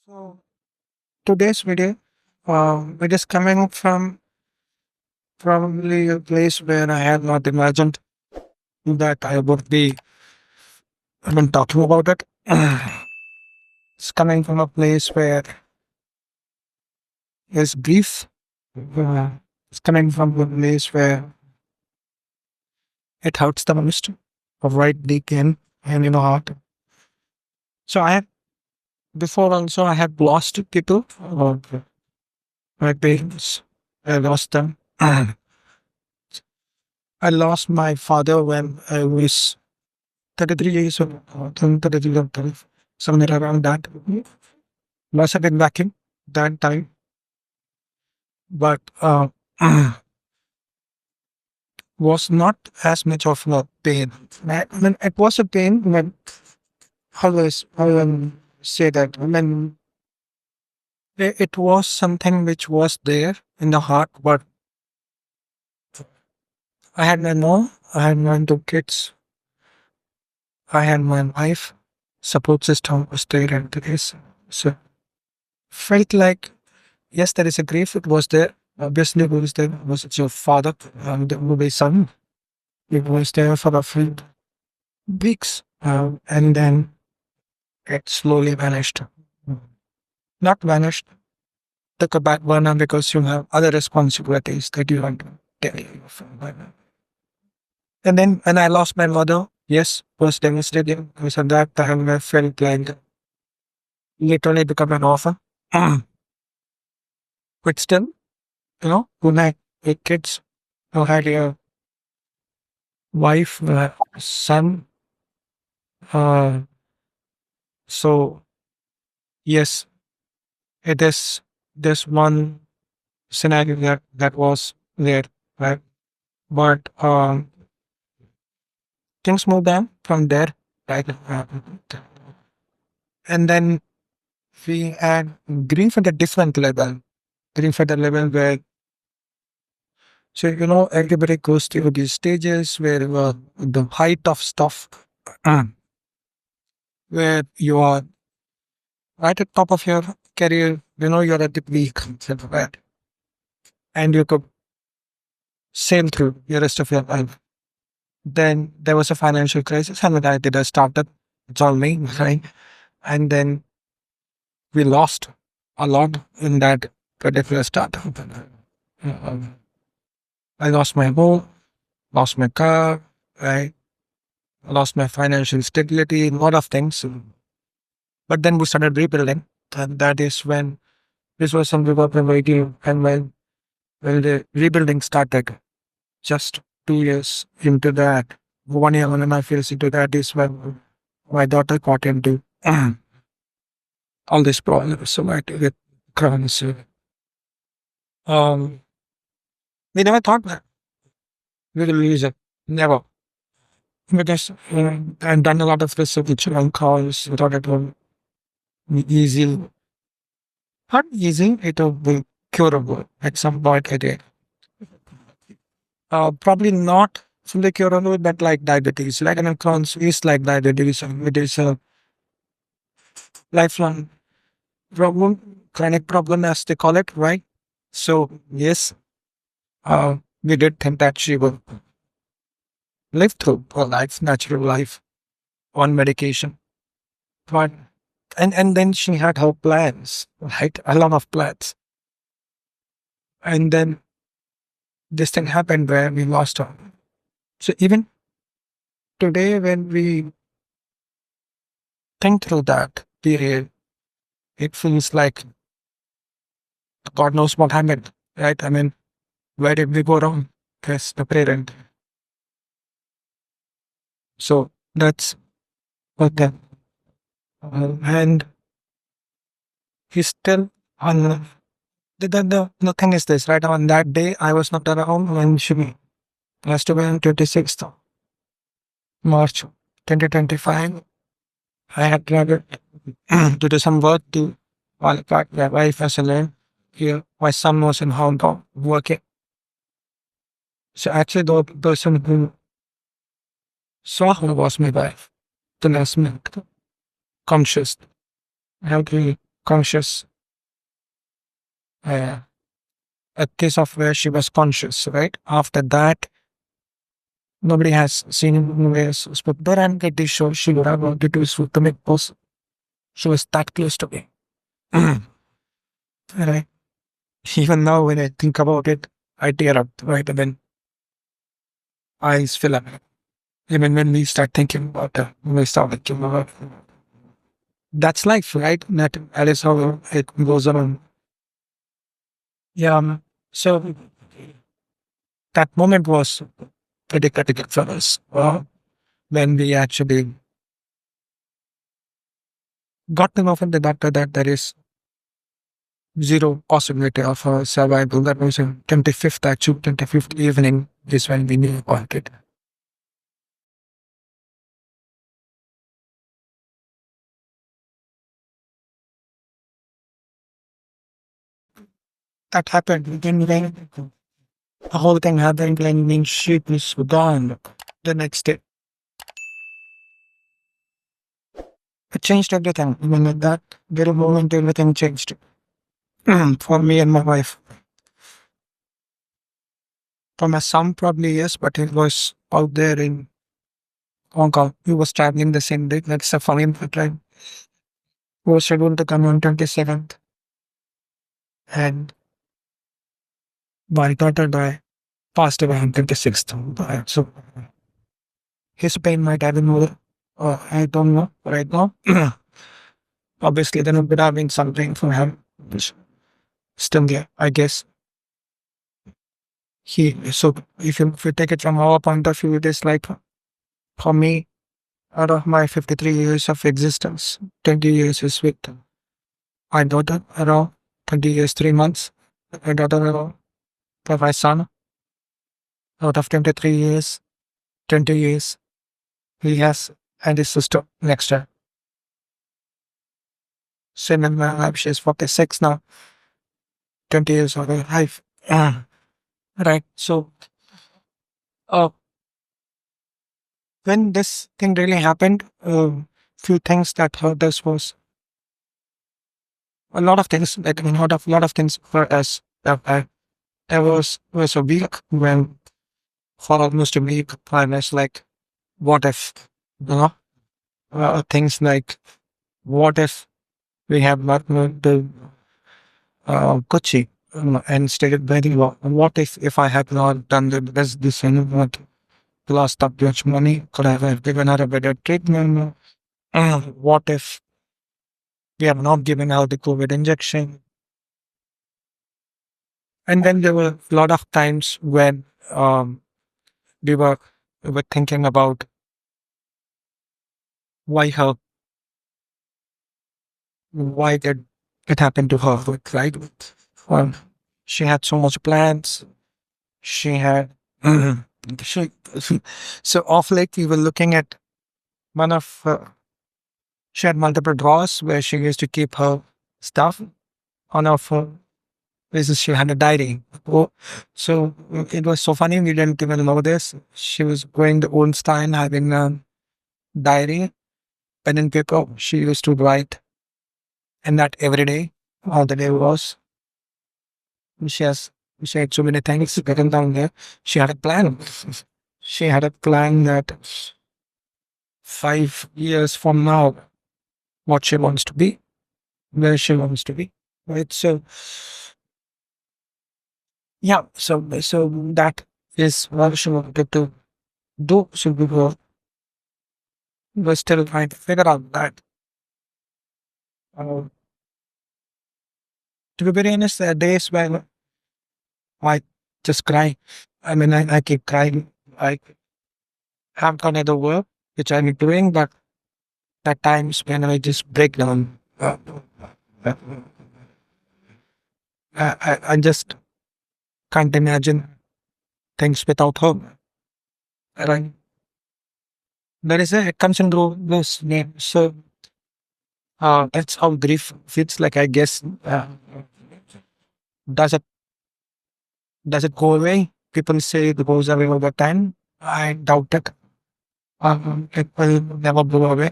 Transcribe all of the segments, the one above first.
So today's video, it is coming from probably a place where I had not imagined that I would be even talking about it. It's coming from a place where there's grief. Uh, it's coming from a place where it hurts the most, right deep in the heart. So I had before also I had lost people, my parents. I lost them. I lost my father when I was 33 years old, 33 or 30, somewhere around that. Must have been vacuum that time, but was not as much of a pain. I mean, it was a pain when I will say that. I mean, it was something which was there in the heart, but I had my mom, I had my two kids, I had my wife, support system was there, and this. So felt like yes, there is a grief. It was there. Obviously, who was there? Was it your father and my son? It was there for a few weeks, and then it slowly vanished. Not vanished, took a back burner because you have other responsibilities that you want to take care of. And then when I lost my mother, yes, was devastating because at that time I felt like literally become an orphan. But still, when I had kids, who had a wife, son. Uh, so yes, it is this one scenario that was there, right? But things moved on from there, right? And then we had grief at a different level, grief at a level where, so everybody goes through these stages where the height of stuff, where you are right at top of your career, you're at the peak, right? And you could sail through the rest of your life. Then there was a financial crisis, and when I did a startup, it's all me, right? And then we lost a lot in that particular startup. Um, I lost my home, lost my car, right? I lost my financial stability, a lot of things. But then we started rebuilding, and that is when this was something about my radio, and when the rebuilding started, just 2 years into that, 1 year, 1.5 years into that is when my daughter got into all these problems. So I took it cancer. We never thought that we will lose it. Never. Because I've done a lot of research on calls. I thought it would be easy. Not easy, it will be curable at some point I did. Probably not fully curable, but like diabetes. Like an Crohn's is like diabetes. It is a lifelong problem, chronic problem as they call it, right? So yes, we did think that she would live through her life, natural life, on medication. But and then she had her plans, right? A lot of plans. And then this thing happened where we lost her. So even today when we think through that period, it feels like God knows what happened, right? I mean, where did we go wrong as the parent? So that's what that. And he's still on the thing is this, right? On that day, I was not around when she passed away on 26th of March 2025. I had traveled to do some work to qualify my wife as a lawyer. Here, my son was in Hong Kong working. So actually, the person who saw her was my wife, the last minute, conscious. Okay. conscious, uh, a case of where she was conscious, right? After that, nobody has seen him where spoke there, and get this show she would have wanted to swoop to make post. She was that close to me. Right? Even now, when I think about it, I tear up, right? And then eyes fill up. Even when we start thinking about when we start thinking about that's life, right? That is how it goes on. Yeah. So that moment was pretty critical for us. When we actually got to know from the doctor that there is zero possibility of survival. That was in 25th, actually, 25th evening is when we knew about it. That happened when the whole thing happened when she was gone the next day. It changed everything. I mean, at that very moment, everything changed for me and my wife. For my son, probably yes, but he was out there in Hong Kong. He was traveling the same day. That's a funny time. He was scheduled to come on 27th. And my daughter died, passed away on 26th. So his pain might have been more. I don't know right now. Obviously, there would have been something for him. Which still, yeah, I guess he. So if you take it from our point of view, it is like for me, out of my 53 years of existence, 20 years is with my daughter, around 20 years, 3 months. My daughter around for my son. Out of 23 years, 20 years, he has and his sister next year. Same in my life, she's 46 now, 20 years of her life. Right. So, uh, when this thing really happened, few things that hurt us was a lot of things, like a lot of things hurt us. I was a week when for almost a week, I was like, what if, you know, things like, what if we have not moved to Kochi and stated very well, what if I had not done this and not lost that much money? Could I have given her a better treatment? What if we have not given her the COVID injection? And then there were a lot of times when we were we were thinking about why her, why did it happen to her, right? Um, she had so much plans. She had she, so off late we were looking at one of she had multiple drawers where she used to keep her stuff. On of her places she had a diary. Oh, so it was so funny. We didn't even know this. She was going the old style, having a diary, pen and paper. She used to write, and that every day, all the day was. She has she had so many things written down there. She had a plan. She had a plan that 5 years from now, what she wants to be, where she wants to be. Right. So yeah. So that is what she wanted to do. So we were still trying to figure out that. Uh, to be very honest, there are days when I just cry. I mean, I keep crying. I have got other work which I'm doing, but at times when I just break down. Uh, I just can't imagine things without her. Right? There is a it comes and goes name. So that's how grief feels like. I guess does it does it go away? People say it goes away over time. I doubt it. It will never go away.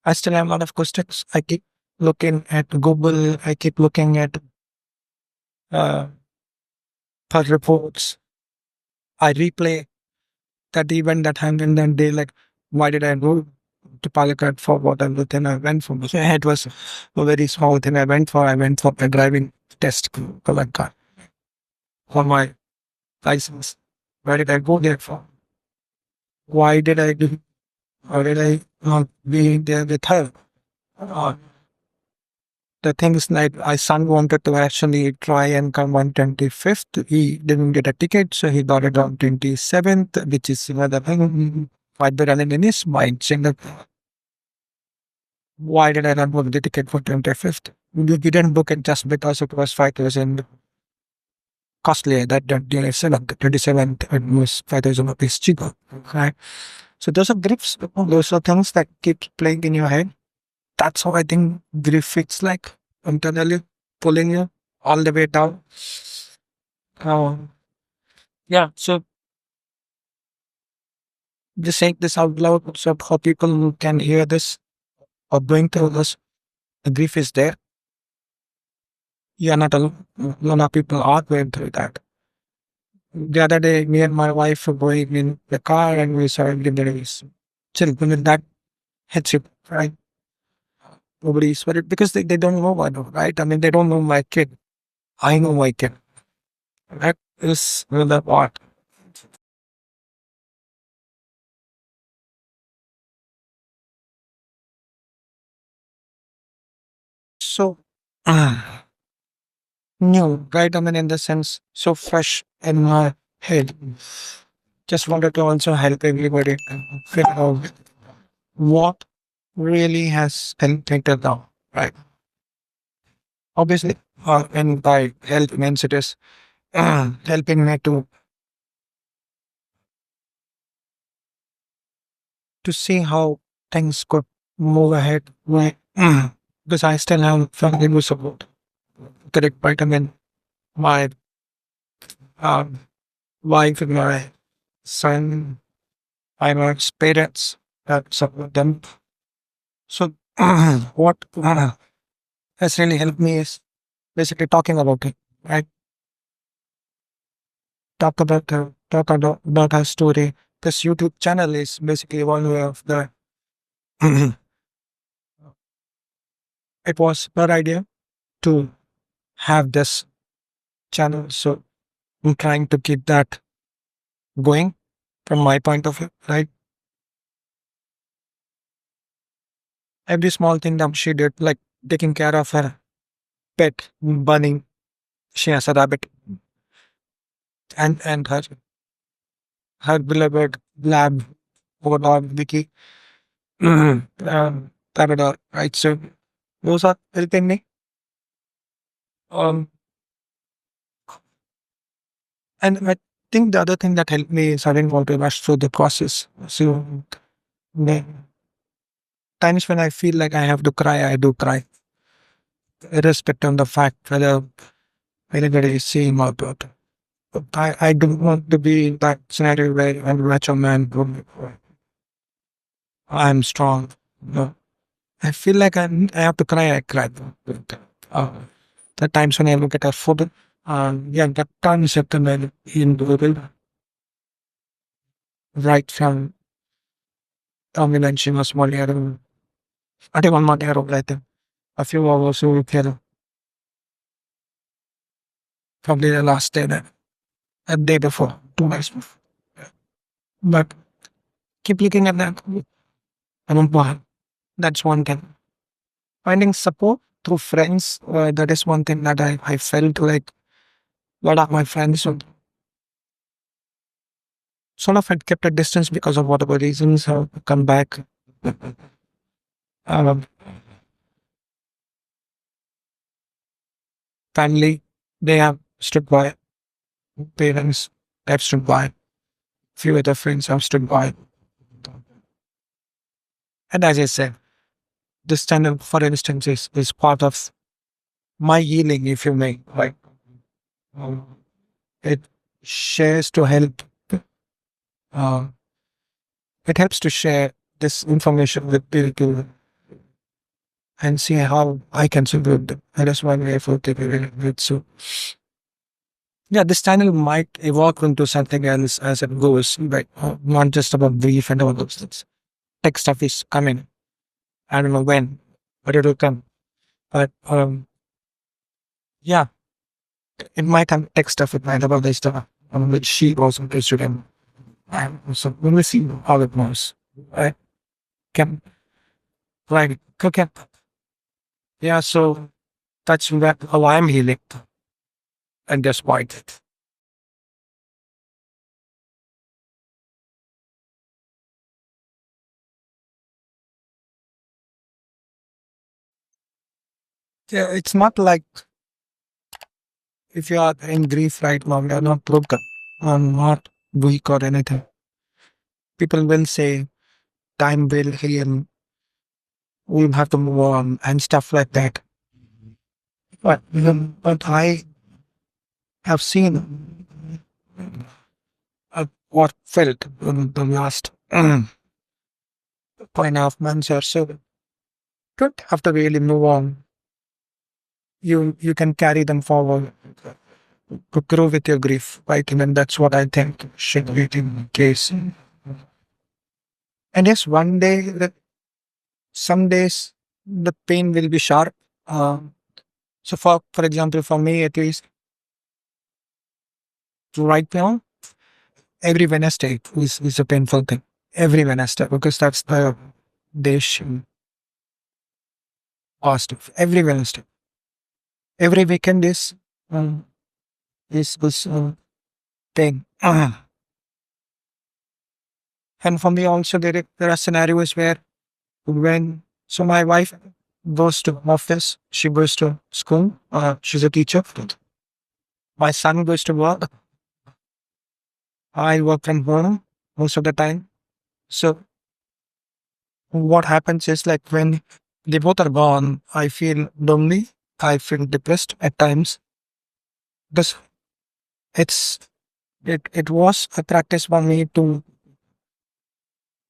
I still have a lot of questions. I keep looking at Google. I keep looking at uh, her reports. I replay that event that happened in that day. Like, why did I go to Palakkad for what everything I went for? It was a very small thing I went for. I went for a driving test to Palakkad for my license. Why did I go there for? Why did I do? Why did I not be there with her? Uh, the thing is like my son wanted to actually try and come on 25th. He didn't get a ticket, so he got it on 27th, which is another thing. Might be running in his mind, saying that why did I not book the ticket for 25th? We didn't book it just because it was 5,000 costlier. That 27th, it was 5,000 rupees cheaper. Right? So those are griefs. Those are things that keep playing in your head. That's how I think grief feels like internally, pulling you all the way down. Um, yeah, so just saying this out loud so how people who can hear this or going through this, the grief is there. You're not alone. A lot of people are going through that. The other day, me and my wife were going in the car and we saw images. Still, when that hits you, right? Nobody's worried because they don't know I know, right? I mean, they don't know my kid. I know my kid. That is the part. So, new, right? I mean, in the sense, so fresh in my head. Just wanted to also help everybody figure out what really has helped me till now, right? Obviously, and by help means it is helping me to see how things could move ahead, right? Because I still have family to support. Correct, right? I mean, my um, wife and my son, my wife's parents that support them. So, what has really helped me is basically talking about it, right? Talk about her story. This YouTube channel is basically one way of the. It was her idea to have this channel, so I'm trying to keep that going from my point of view, right? Every small thing that she did, like taking care of her pet, Bunny, she has a rabbit, and her beloved lab, or dog, Vicky, Labrador, right? So those are helping me. Um, and I think the other thing that helped me is I didn't want to rush through the process. So the times when I feel like I have to cry, I do cry, irrespective of the fact whether anybody is seeing or not. I don't want to be in that scenario where I'm a macho man. I'm strong. No. I feel like I have to cry, I cry. Uh, the times when I look at her photo, yeah, that time September in the world, right from when she was 1 year old. I think 1 year old, I think. A few hours old, probably the last day, a day before, 2 days before. But keep looking at that. I don't know. That's one thing. Finding support through friends, that is one thing that I felt like a lot of my friends would sort of had kept a distance because of whatever reasons have come back. Um, family, they have stood by. Parents have stood by. Few other friends have stood by. And as I said, this channel, for instance, is part of my healing, if you may. Like, um, it shares to help. Uh, it helps to share this information with people and see how I can support them. That is one way for it. So yeah, this channel might evolve into something else as it goes, but not just about brief and all those things. Tech stuff is coming. I don't know when, but it will come. But yeah, it might have tech stuff. It might have other stuff, which she was interested in. So we will see how it goes. Right? Can like okay. Yeah. So that's how I'm healing at this point. Yeah, it's not like if you are in grief right now, you're not broken. I'm not weak or anything. People will say time will heal, we'll have to move on and stuff like that. But I have seen what felt in the last 2.5 months or so. Don't have to really move on. You can carry them forward to grow with your grief, right? And that's what I think should be the case. And yes, one day, some days, the pain will be sharp. Uh, so, for example, for me at least, right now, every Wednesday is a painful thing. Every Wednesday, because that's the day she passed. Every Wednesday, every weekend um, is pain. And for me also, there are scenarios where when so my wife goes to office, she goes to school. She's a teacher. My son goes to work. I work from home most of the time. So what happens is like when they both are gone, I feel lonely. I feel depressed at times because it's it was a practice for me to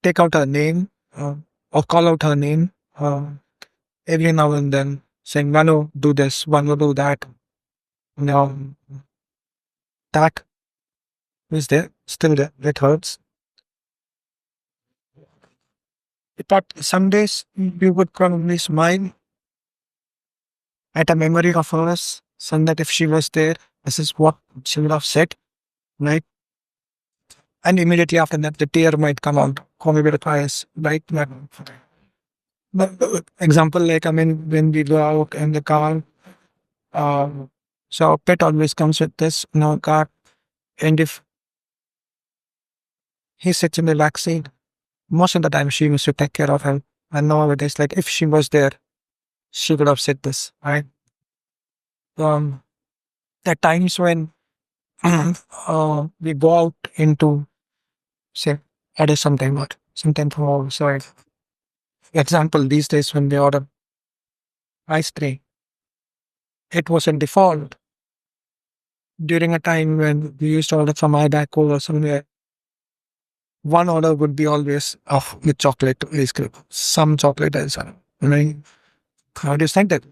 take out her name or call out her name every now and then, saying, "Manu, do this. Manu, do that." Now that is there, still there. It hurts. But some days you would probably smile at a memory of hers, saying that if she was there, this is what she would have said, right? And immediately after that, the tear might come out, or maybe the eyes, right? Example, like, I mean, when we go out in the car, so pet always comes with this in our car, and if he sits in the back seat, most of the time she used to take care of him. And nowadays, like, if she was there, she would have said this, right? Um, there are times when we go out into, say, order something, what? Something from outside. Example, these days when we order ice cream, it was a default during a time when we used to order from iDaco or somewhere. One order would be always with chocolate ice cream, some chocolate as well. Right? How do you think that?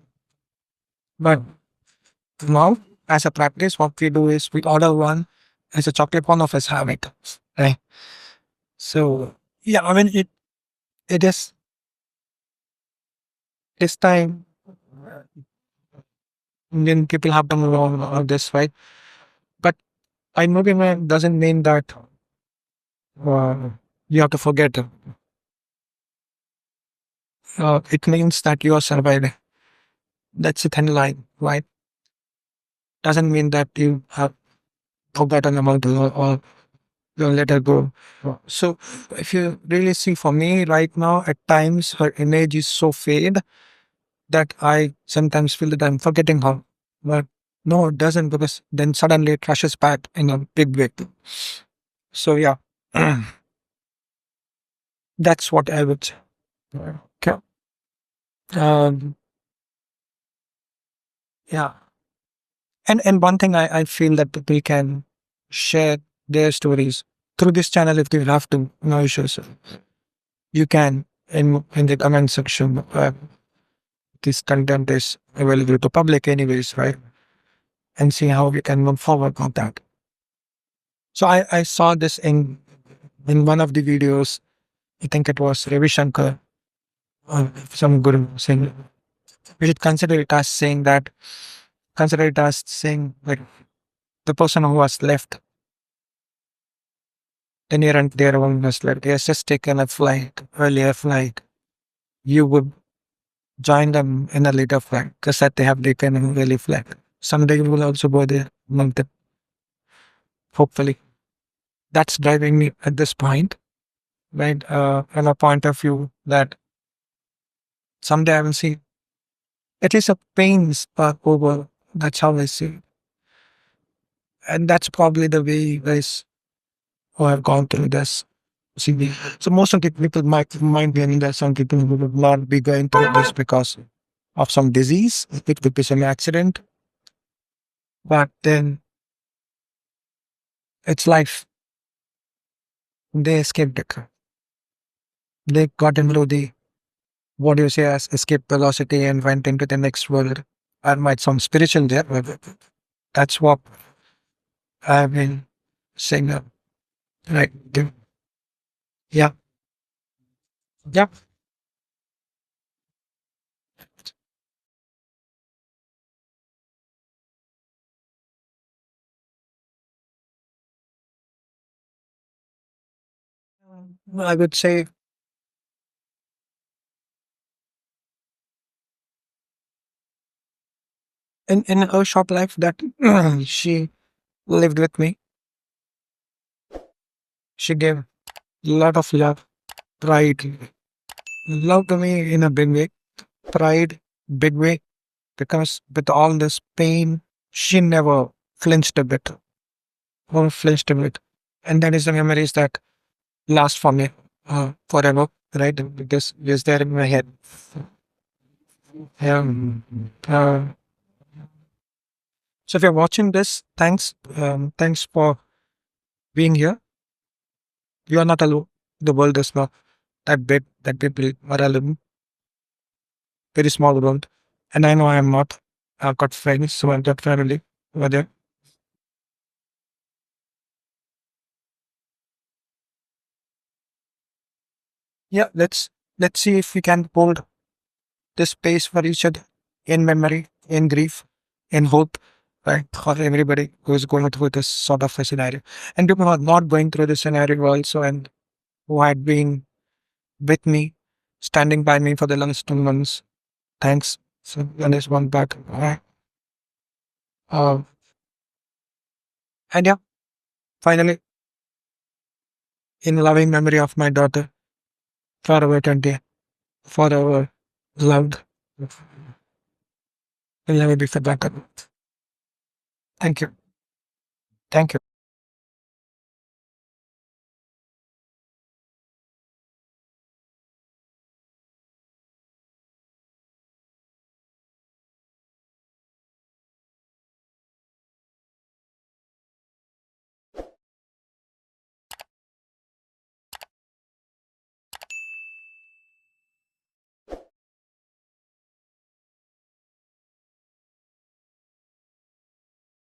But now, as a practice, what we do is we order one as a chocolate, one of us have it. Right? So yeah, I mean it is this time Indian people have to move on this, right? But I know doesn't mean that uh, you have to forget. It means that you are surviving. That's a thin line, right? Doesn't mean that you have forgotten about it or you let her go. So if you really see for me right now, at times her image is so fade that I sometimes feel that I'm forgetting her. But no, it doesn't, because then suddenly it rushes back in a big way. So yeah, that's what I would say. Okay. Um, yeah. And one thing I feel that people can share their stories through this channel if they have to, no issues. You can in the comment section. this content is available to public anyways, right? And see how we can move forward on that. So I saw this in one of the videos. I think it was Ravi Shankar, some guru saying we should consider it as saying that consider it as saying like the person who was left, the near and dear one was left. He has just taken a flight, earlier flight. You would join them in a later flight because that they have taken an early flight. Someday you will also go there among them, hopefully. That's driving me at this point, right? From a point of view that someday I will see at least a pain spark over. That's how I see it. And that's probably the way you guys who have gone through this see me. So most of the people might be in there, some people who will not be going through this because of some disease, it could be some accident, but then it's life. They escaped it. They got into the what do you say as escape velocity and went into the next world. I might sound spiritual there, but that's what I've been saying. Right. Yeah. Yeah. I would say in her short life that she lived with me, she gave a lot of love, pride, love to me in a big way, pride, big way, because with all this pain, she never flinched a bit, or flinched a bit. And that is the memories that last for me forever, right? Because it's there in my head. Um, uh, so if you're watching this, thanks. Thanks for being here. You are not alone. The world is not that big that people are alone. Very small world. And I know I am not. I've got friends, so I've got family over there. Yeah, let's see if we can hold this space for each other in memory, in grief, in hope, right? For everybody who is going through this sort of a scenario. And people who are not going through this scenario also and who had been with me, standing by me for the last 2 months. Thanks. So and there's one back. Uh, and yeah, finally, in loving memory of my daughter, forever 20, forever loved, will never be forgotten. Thank you. Thank you.